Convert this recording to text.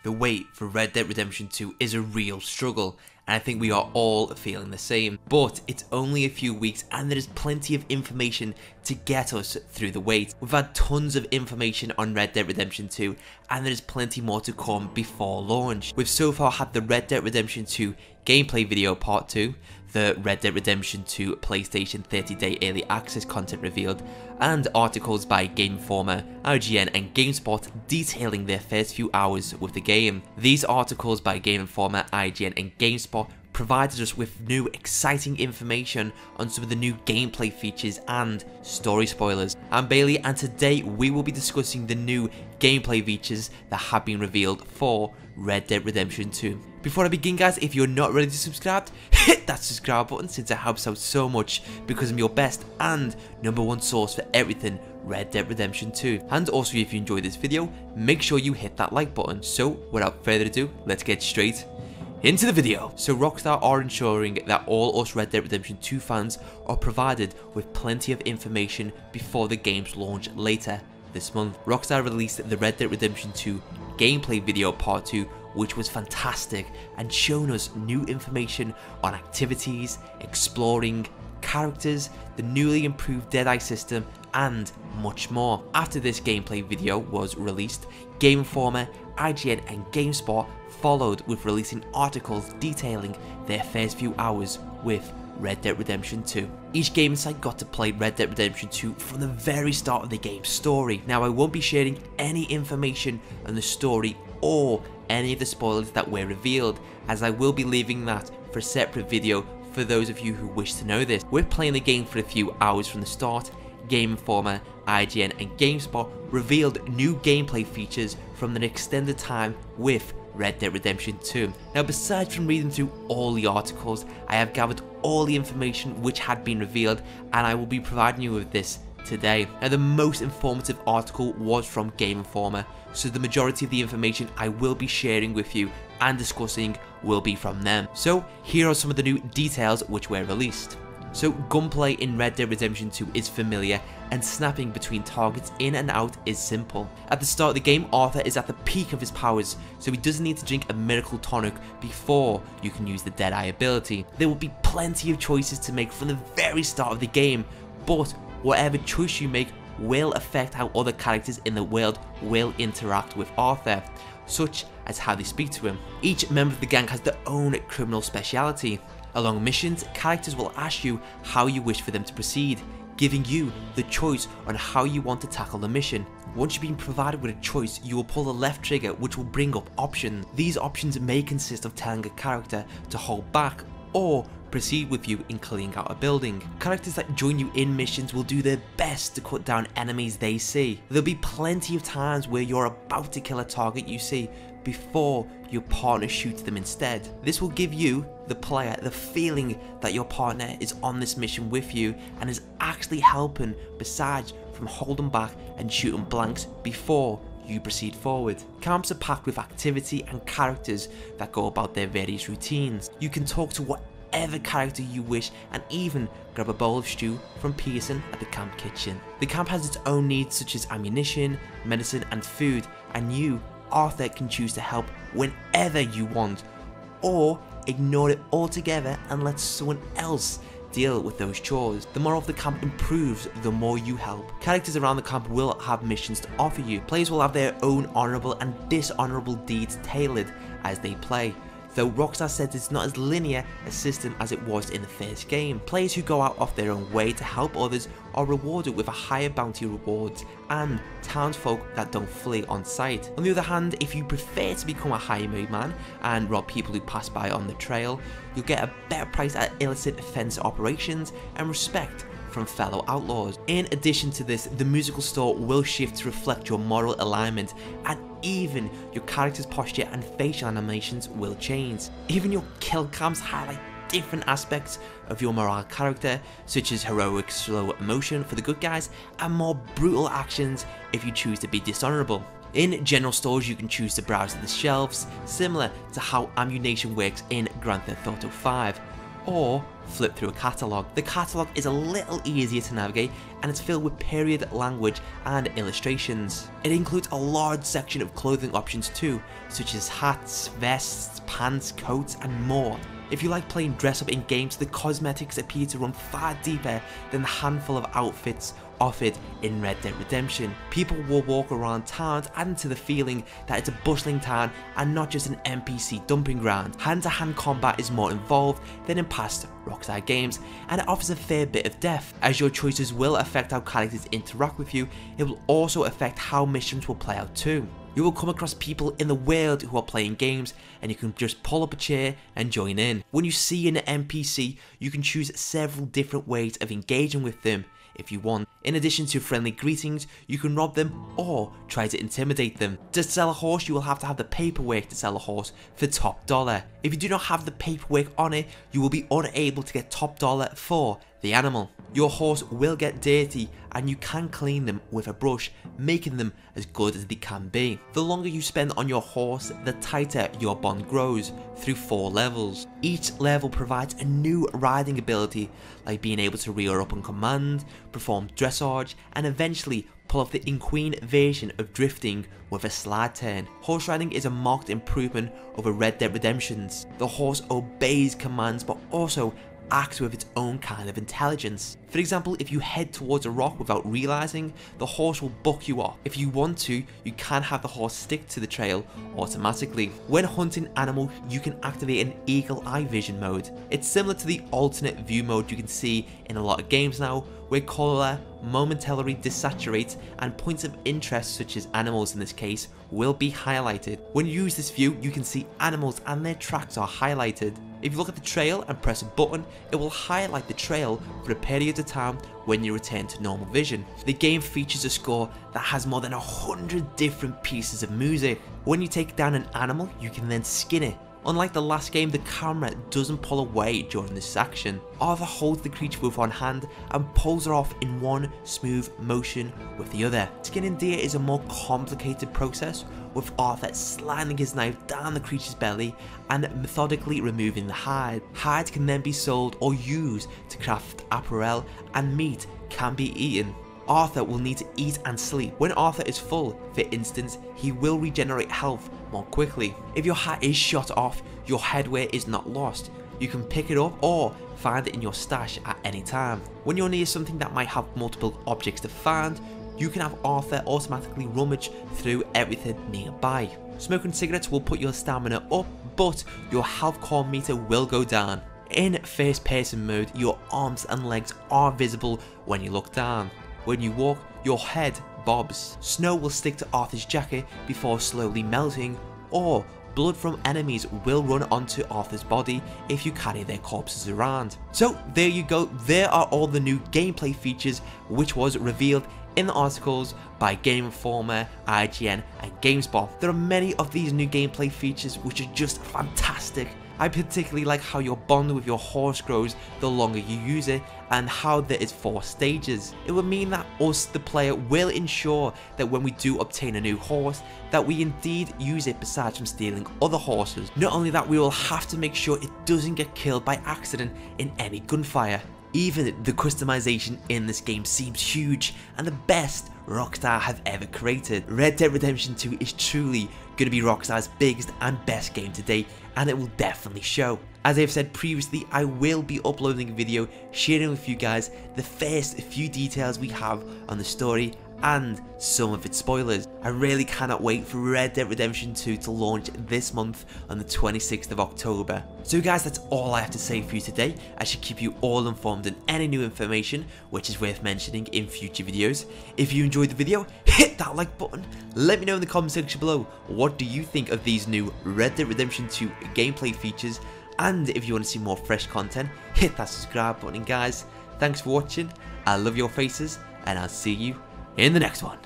The wait for Red Dead Redemption 2 is a real struggle, and I think we are all feeling the same. But it's only a few weeks and there is plenty of information to get us through the wait. We've had tons of information on Red Dead Redemption 2 and there is plenty more to come before launch. We've so far had the Red Dead Redemption 2 gameplay video part 2, the Red Dead Redemption 2 PlayStation 30-day early access content revealed, and articles by Game Informer, IGN and GameSpot detailing their first few hours with the game. These articles by Game Informer, IGN and GameSpot provided us with new exciting information on some of the new gameplay features and story spoilers. I'm Bailey and today we will be discussing the new gameplay features that have been revealed for Red Dead Redemption 2. Before I begin guys, if you're not ready to subscribe, hit that subscribe button since it helps out so much because I'm your best and #1 source for everything Red Dead Redemption 2. And also if you enjoyed this video, make sure you hit that like button. So without further ado, let's get straight into the video. So Rockstar are ensuring that all us Red Dead Redemption 2 fans are provided with plenty of information before the game's launch later this month. Rockstar released the Red Dead Redemption 2 gameplay video part 2, which was fantastic and shown us new information on activities, exploring, characters, the newly improved Deadeye system and much more. After this gameplay video was released, Game Informer, IGN and GameSpot followed with releasing articles detailing their first few hours with Red Dead Redemption 2. Each gaming site got to play Red Dead Redemption 2 from the very start of the game's story. Now I won't be sharing any information on the story or any of the spoilers that were revealed, as I will be leaving that for a separate video for those of you who wish to know this. We're playing the game for a few hours from the start. Game Informer, IGN and GameSpot revealed new gameplay features from an extended time with Red Dead Redemption 2. Now besides from reading through all the articles, I have gathered all the information which had been revealed and I will be providing you with this today. Now the most informative article was from Game Informer, so the majority of the information I will be sharing with you and discussing will be from them. So here are some of the new details which were released. So gunplay in Red Dead Redemption 2 is familiar and snapping between targets in and out is simple. At the start of the game, Arthur is at the peak of his powers, so he doesn't need to drink a miracle tonic before you can use the Deadeye ability. There will be plenty of choices to make from the very start of the game, but whatever choice you make will affect how other characters in the world will interact with Arthur, such as how they speak to him. Each member of the gang has their own criminal speciality. Along missions, characters will ask you how you wish for them to proceed, giving you the choice on how you want to tackle the mission. Once you've been provided with a choice, you will pull the left trigger which will bring up options. These options may consist of telling a character to hold back or proceed with you in clearing out a building. Characters that join you in missions will do their best to cut down enemies they see. There'll be plenty of times where you're about to kill a target you see before your partner shoots them instead. This will give you, the player, the feeling that your partner is on this mission with you and is actually helping besides from holding back and shooting blanks before you proceed forward. Camps are packed with activity and characters that go about their various routines. You can talk to whatever character you wish and even grab a bowl of stew from Pearson at the camp kitchen. The camp has its own needs such as ammunition, medicine and food, and you, Arthur, can choose to help whenever you want or ignore it altogether and let someone else deal with those chores. The more of the camp improves, the more you help. Characters around the camp will have missions to offer you. Players will have their own honourable and dishonourable deeds tailored as they play, though Rockstar says it's not as linear a system as it was in the first game. Players who go out of their own way to help others are rewarded with a higher bounty rewards and townsfolk that don't flee on sight. On the other hand, if you prefer to become a highway man and rob people who pass by on the trail, you'll get a better price at illicit offence operations and respect from fellow outlaws. In addition to this, the musical store will shift to reflect your moral alignment, and even your character's posture and facial animations will change. Even your kill cams highlight different aspects of your moral character, such as heroic slow motion for the good guys and more brutal actions if you choose to be dishonorable. In general stores, you can choose to browse the shelves, similar to how ammunition works in Grand Theft Auto 5. or flip through a catalogue. The catalogue is a little easier to navigate and it's filled with period language and illustrations. It includes a large section of clothing options too, such as hats, vests, pants, coats and more. If you like playing dress up in games, the cosmetics appear to run far deeper than the handful of outfits offered in Red Dead Redemption. People will walk around towns, adding to the feeling that it's a bustling town and not just an NPC dumping ground. Hand-to-hand combat is more involved than in past Rockstar games, and it offers a fair bit of depth. As your choices will affect how characters interact with you, it will also affect how missions will play out too. You will come across people in the world who are playing games and you can just pull up a chair and join in. When you see an NPC, you can choose several different ways of engaging with them if you want. In addition to friendly greetings, you can rob them or try to intimidate them. To sell a horse, you will have to have the paperwork to sell a horse for top dollar. If you do not have the paperwork on it, you will be unable to get top dollar for the animal. Your horse will get dirty and you can clean them with a brush, making them as good as they can be. The longer you spend on your horse, the tighter your bond grows through 4 levels. Each level provides a new riding ability, like being able to rear up on command, perform dressage, and eventually pull off the in-queen version of drifting with a slide turn. Horse riding is a marked improvement over Red Dead Redemption's. The horse obeys commands but also acts with its own kind of intelligence. For example, if you head towards a rock without realizing, the horse will buck you off. If you want to, you can have the horse stick to the trail automatically. When hunting animals, you can activate an eagle eye vision mode. It's similar to the alternate view mode you can see in a lot of games now, where color momentarily desaturates and points of interest, such as animals in this case, will be highlighted. When you use this view, you can see animals and their tracks are highlighted. If you look at the trail and press a button, it will highlight the trail for a period of time when you return to normal vision. The game features a score that has more than 100 different pieces of music. When you take down an animal, you can then skin it. Unlike the last game, the camera doesn't pull away during this action. Arthur holds the creature with one hand and pulls her off in one smooth motion with the other. Skinning deer is a more complicated process, with Arthur sliding his knife down the creature's belly and methodically removing the hide. Hide can then be sold or used to craft apparel, and meat can be eaten. Arthur will need to eat and sleep. When Arthur is full, for instance, he will regenerate health more quickly. If your hat is shot off, your headwear is not lost. You can pick it up or find it in your stash at any time. When you're near something that might have multiple objects to find, you can have Arthur automatically rummage through everything nearby. Smoking cigarettes will put your stamina up, but your health core meter will go down. In first person mode, your arms and legs are visible when you look down. When you walk, your head bobs. Snow will stick to Arthur's jacket before slowly melting, or blood from enemies will run onto Arthur's body if you carry their corpses around. So there you go, there are all the new gameplay features which was revealed in the articles by Game Informer, IGN and GameSpot. There are many of these new gameplay features which are just fantastic. I particularly like how your bond with your horse grows the longer you use it, and how there is 4 stages. It would mean that us, the player, will ensure that when we do obtain a new horse, that we indeed use it besides from stealing other horses. Not only that, we will have to make sure it doesn't get killed by accident in any gunfire. Even the customization in this game seems huge and the best Rockstar have ever created. Red Dead Redemption 2 is truly going to be Rockstar's biggest and best game to date, and it will definitely show. As I've said previously, I will be uploading a video sharing with you guys the first few details we have on the story and some of its spoilers. I really cannot wait for Red Dead Redemption 2 to launch this month on the 26th of October. So guys, that's all I have to say for you today. I should keep you all informed on any new information which is worth mentioning in future videos. If you enjoyed the video, hit that like button. Let me know in the comment section below, what do you think of these new Red Dead Redemption 2 gameplay features? And if you want to see more fresh content, hit that subscribe button. Guys, thanks for watching. I love your faces, and I'll see you in the next one.